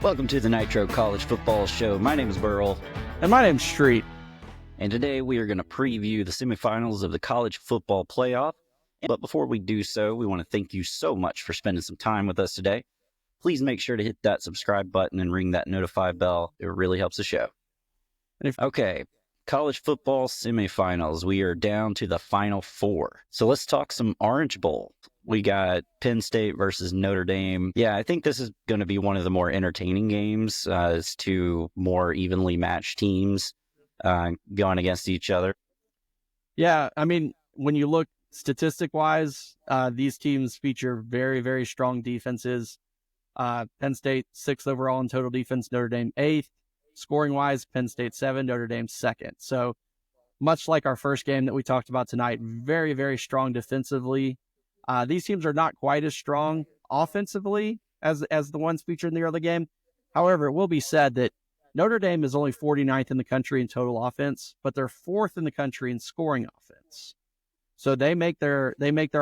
Welcome to the Nitro College Football Show. My name is Burl. And my name's Streit. And today we are going to preview the semifinals of the college football playoff. But before we do so, we want to thank you so much for spending some time with us today. Please make sure to hit that subscribe button and ring that notify bell. It really helps the show. Okay, college football semifinals. We are down to the final four. So let's talk some Orange Bowl. We got Penn State versus Notre Dame. Yeah, I think this is going to be one of the more entertaining games. It's two more evenly matched teams going against each other. Yeah, I mean, when you look statistic-wise, these teams feature very, very strong defenses. Penn State 6th overall in total defense, Notre Dame 8th. Scoring-wise, Penn State 7, Notre Dame 2nd. So much like our first game that we talked about tonight, very, very strong defensively. These teams are not quite as strong offensively as the ones featured in the early game. However, it will be said that Notre Dame is only 49th in the country in total offense, but they're 4th in the country in scoring offense. So they make their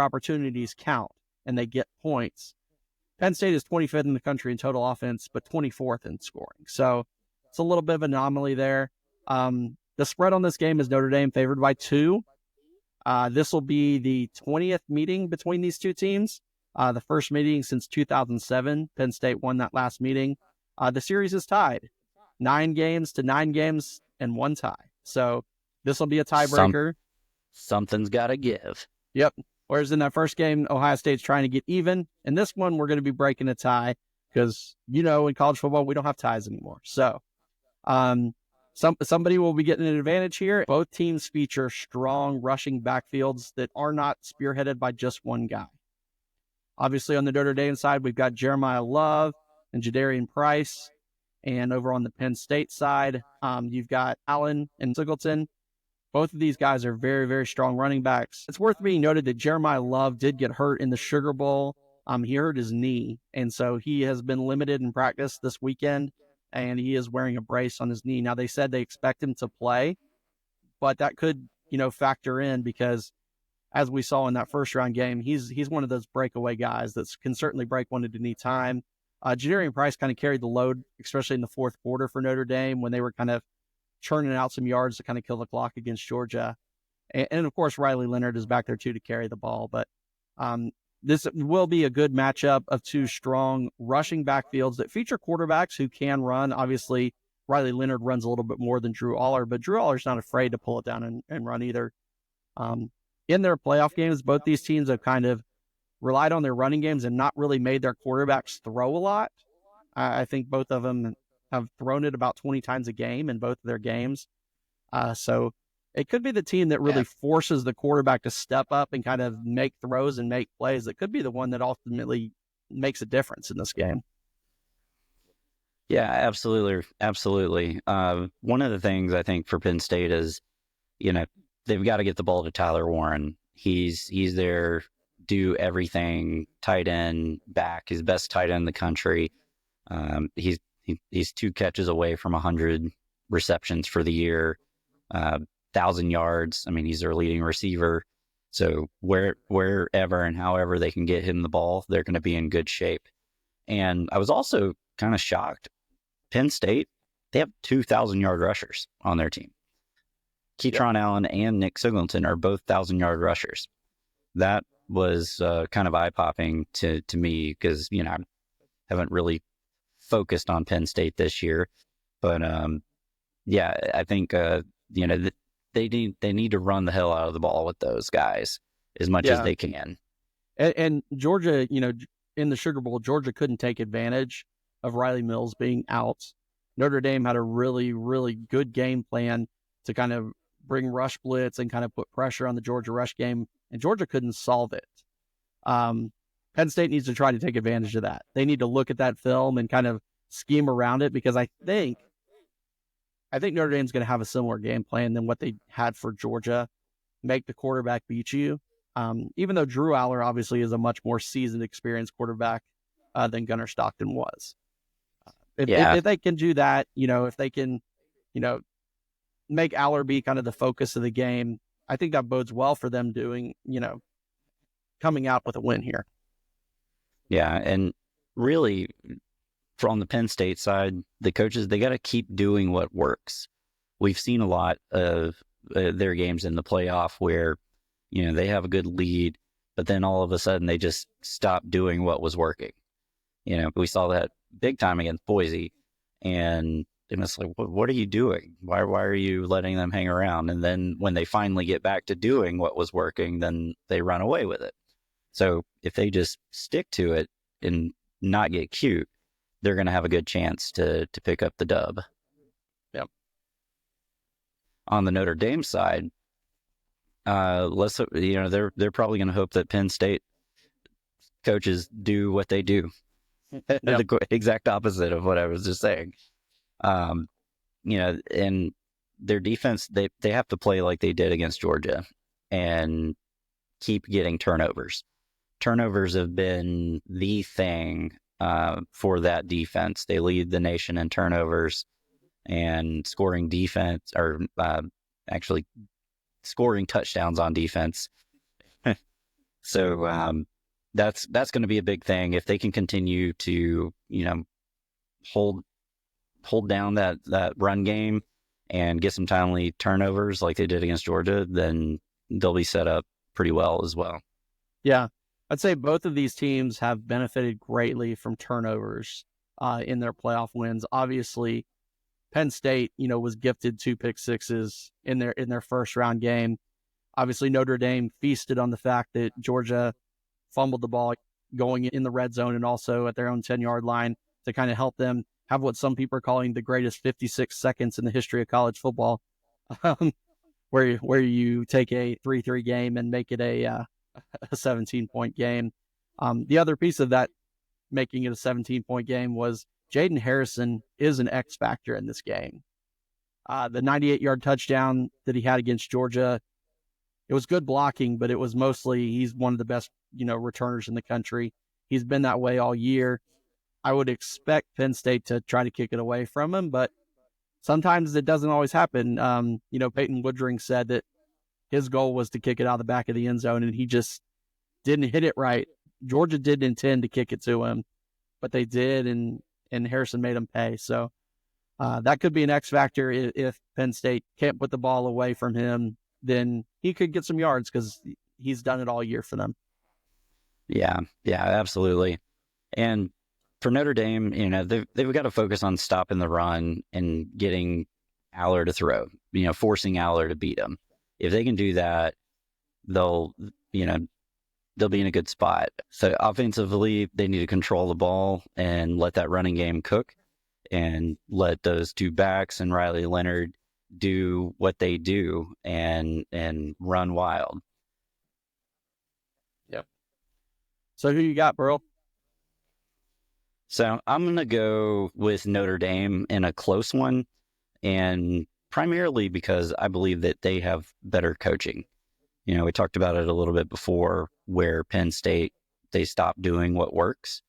opportunities count and they get points. Penn State is 25th in the country in total offense, but 24th in scoring. So it's a little bit of an anomaly there. The spread on this game is Notre Dame favored by 2. This will be the 20th meeting between these two teams. The first meeting since 2007. Penn State won that last meeting. The series is tied. 9 games to 9 games and 1 tie. So this will be a tiebreaker. Something's got to give. Yep. Whereas in that first game, Ohio State's trying to get even. In this one, we're going to be breaking a tie because, in college football, we don't have ties anymore. So somebody will be getting an advantage here. Both teams feature strong rushing backfields that are not spearheaded by just one guy. Obviously, on the Notre Dame side, we've got Jeremiah Love and Jadarian Price. And over on the Penn State side, you've got Allen and Singleton. Both of these guys are very, very strong running backs. It's worth being noted that Jeremiah Love did get hurt in the Sugar Bowl. He hurt his knee, and so he has been limited in practice this weekend, and he is wearing a brace on his knee. Now, they said they expect him to play, but that could, factor in because, as we saw in that first-round game, he's one of those breakaway guys that can certainly break one at any time. Jadarian Price kind of carried the load, especially in the fourth quarter for Notre Dame when they were kind of churning out some yards to kind of kill the clock against Georgia. And of course, Riley Leonard is back there too to carry the ball. But this will be a good matchup of two strong rushing backfields that feature quarterbacks who can run. Obviously, Riley Leonard runs a little bit more than Drew Aller, but Drew Aller's not afraid to pull it down and run either. In their playoff games, both these teams have kind of relied on their running games and not really made their quarterbacks throw a lot. I think both of them have thrown it about 20 times a game in both of their games. So it could be the team that really forces the quarterback to step up and kind of make throws and make plays. It could be the one that ultimately makes a difference in this game. Yeah, absolutely. Absolutely. One of the things I think for Penn State is, they've got to get the ball to Tyler Warren. He's there, do everything, tight end, back, his best tight end in the country. He's 2 catches away from 100 receptions for the year, 1,000 yards. I mean, he's their leading receiver. So wherever and however they can get him the ball, they're going to be in good shape. And I was also kind of shocked. Penn State, they have 2,000-yard rushers on their team. Keytron Allen and Nick Singleton are both 1,000-yard rushers. That was kind of eye-popping to me because, I haven't really focused on Penn State this year. But, I think, they need to run the hell out of the ball with those guys as much as they can. And Georgia, in the Sugar Bowl, Georgia couldn't take advantage of Riley Mills being out. Notre Dame had a really, really good game plan to kind of bring rush blitz and kind of put pressure on the Georgia rush game, and Georgia couldn't solve it. Penn State needs to try to take advantage of that. They need to look at that film and kind of scheme around it because I think Notre Dame's going to have a similar game plan than what they had for Georgia. Make the quarterback beat you. Even though Drew Aller obviously is a much more seasoned, experienced quarterback than Gunnar Stockton was. If they can do that, if they can, make Aller be kind of the focus of the game, I think that bodes well for them coming out with a win here. Yeah, and really, from the Penn State side, the coaches, they got to keep doing what works. We've seen a lot of their games in the playoff where, they have a good lead, but then all of a sudden they just stop doing what was working. We saw that big time against Boise, and it's like, what are you doing? Why are you letting them hang around? And then when they finally get back to doing what was working, then they run away with it. So if they just stick to it and not get cute, they're going to have a good chance to pick up the dub. Yep. On the Notre Dame side, they're probably going to hope that Penn State coaches do what they do. Yep. The exact opposite of what I was just saying. And their defense, they have to play like they did against Georgia and keep getting turnovers. Turnovers have been the thing for that defense. They lead the nation in turnovers and scoring defense, or actually scoring touchdowns on defense. So that's going to be a big thing. If they can continue to, hold down that run game and get some timely turnovers like they did against Georgia, then they'll be set up pretty well as well. Yeah. I'd say both of these teams have benefited greatly from turnovers in their playoff wins. Obviously, Penn State, was gifted 2 pick sixes in their first round game. Obviously, Notre Dame feasted on the fact that Georgia fumbled the ball going in the red zone and also at their own 10-yard line to kind of help them have what some people are calling the greatest 56 seconds in the history of college football, where you take a 3-3 game and make it a 17-point game. The other piece of that, making it a 17-point game, was Jaden Harrison is an X factor in this game. The 98-yard touchdown that he had against Georgia, it was good blocking, but it was mostly he's one of the best, returners in the country. He's been that way all year. I would expect Penn State to try to kick it away from him, but sometimes it doesn't always happen. Peyton Woodring said that his goal was to kick it out of the back of the end zone, and he just didn't hit it right. Georgia didn't intend to kick it to him, but they did, and Harrison made him pay. So that could be an X factor. If Penn State can't put the ball away from him, then he could get some yards because he's done it all year for them. Yeah, absolutely. And for Notre Dame, they've got to focus on stopping the run and getting Aller to throw, forcing Aller to beat him. If they can do that, they'll be in a good spot. So offensively, they need to control the ball and let that running game cook and let those 2 backs and Riley Leonard do what they do and run wild. Yep. So who you got, Burl? So I'm going to go with Notre Dame in a close one, and primarily because I believe that they have better coaching. We talked about it a little bit before where Penn State, they stopped doing what works.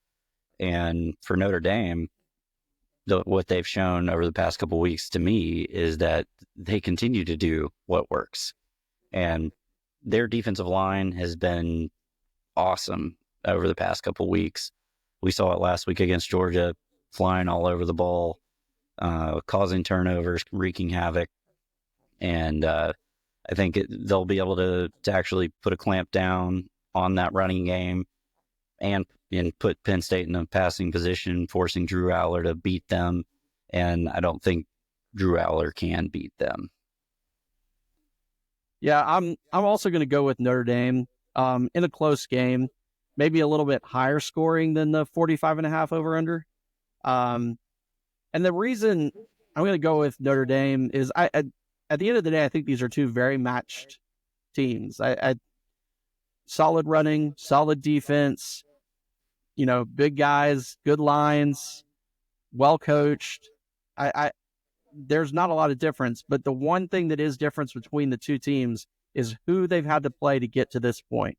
And for Notre Dame, what they've shown over the past couple of weeks to me is that they continue to do what works. And their defensive line has been awesome over the past couple of weeks. We saw it last week against Georgia, flying all over the ball, causing turnovers, wreaking havoc. And I think they'll be able to actually put a clamp down on that running game and put Penn State in a passing position, forcing Drew Aller to beat them. And I don't think Drew Aller can beat them. Yeah, I'm also going to go with Notre Dame in a close game, maybe a little bit higher scoring than the 45.5 over under. And the reason I'm going to go with Notre Dame is at the end of the day, I think these are 2 very matched teams. Solid running, solid defense, big guys, good lines, well coached. There's not a lot of difference, but the one thing that is difference between the 2 teams is who they've had to play to get to this point.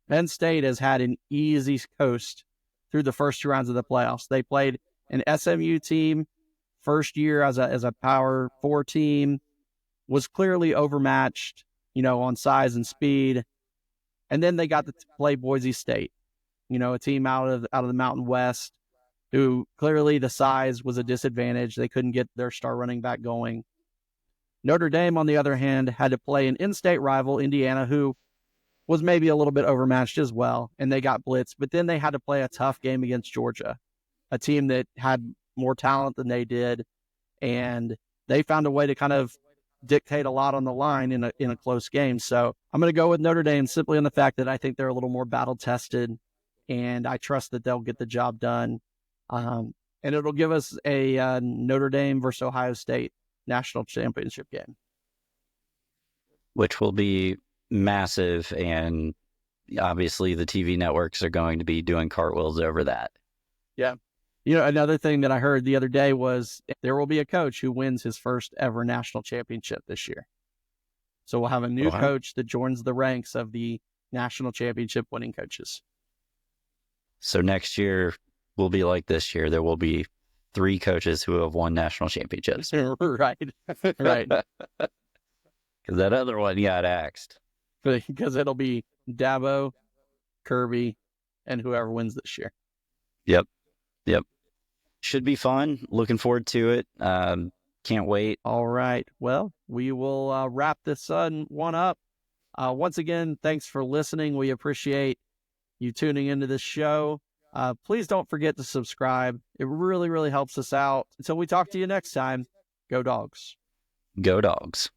Penn State has had an easy coast through the first 2 rounds of the playoffs. They played an SMU team first year as a Power 4 team, was clearly overmatched, on size and speed. And then they got to play Boise State, a team out of the Mountain West who clearly the size was a disadvantage. They couldn't get their star running back going. Notre Dame, on the other hand, had to play an in-state rival, Indiana, who was maybe a little bit overmatched as well, and they got blitzed. But then they had to play a tough game against Georgia, a team that had more talent than they did, and they found a way to kind of dictate a lot on the line in a close game. So I'm going to go with Notre Dame simply on the fact that I think they're a little more battle-tested, and I trust that they'll get the job done. And it'll give us a Notre Dame versus Ohio State national championship game, which will be massive, and obviously the TV networks are going to be doing cartwheels over that. Yeah. Another thing that I heard the other day was there will be a coach who wins his first ever national championship this year. So we'll have a new coach that joins the ranks of the national championship winning coaches. So next year will be like this year. There will be 3 coaches who have won national championships. Right. Because that other one got axed. Because it'll be Dabo, Kirby, and whoever wins this year. Yep. Should be fun. Looking forward to it. Can't wait. All right. Well, we will wrap this one up. Once again, thanks for listening. We appreciate you tuning into this show. Please don't forget to subscribe. It really, really helps us out. Until we talk to you next time, go Dogs. Go Dogs.